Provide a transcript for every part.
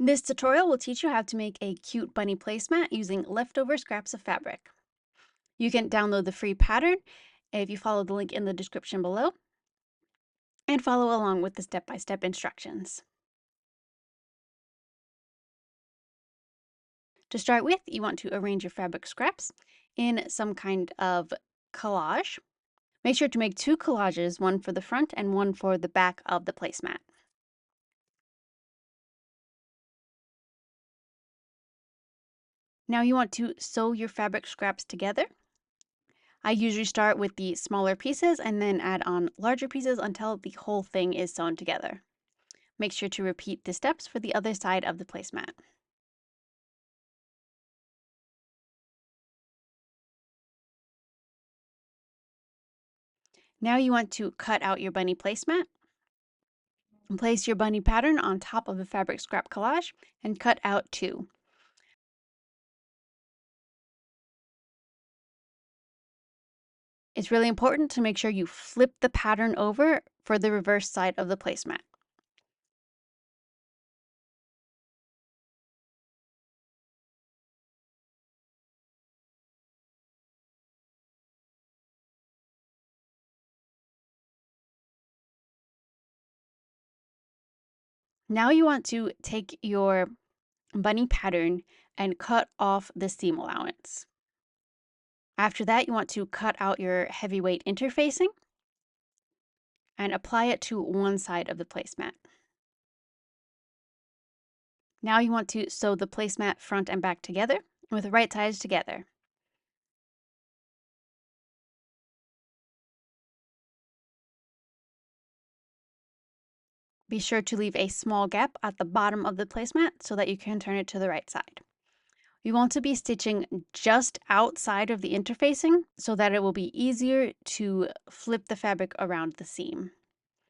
This tutorial will teach you how to make a cute bunny placemat using leftover scraps of fabric. You can download the free pattern if you follow the link in the description below and follow along with the step-by-step instructions. To start with, you want to arrange your fabric scraps in some kind of collage. Make sure to make two collages, one for the front and one for the back of the placemat. Now you want to sew your fabric scraps together. I usually start with the smaller pieces and then add on larger pieces until the whole thing is sewn together. Make sure to repeat the steps for the other side of the placemat. Now you want to cut out your bunny placemat. And place your bunny pattern on top of the fabric scrap collage and cut out two. It's really important to make sure you flip the pattern over for the reverse side of the placemat. Now you want to take your bunny pattern and cut off the seam allowance. After that, you want to cut out your heavyweight interfacing and apply it to one side of the placemat. Now you want to sew the placemat front and back together with the right sides together. Be sure to leave a small gap at the bottom of the placemat so that you can turn it to the right side. You want to be stitching just outside of the interfacing so that it will be easier to flip the fabric around the seam.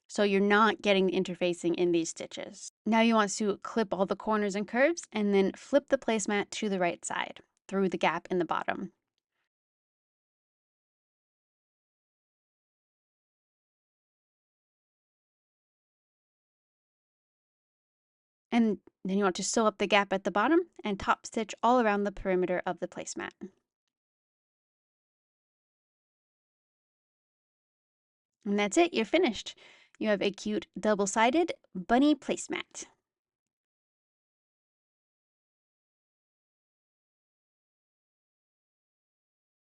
So you're not getting the interfacing in these stitches. Now you want to clip all the corners and curves and then flip the placemat to the right side through the gap in the bottom. And then you want to sew up the gap at the bottom and top stitch all around the perimeter of the placemat. And that's it, you're finished. You have a cute double-sided bunny placemat.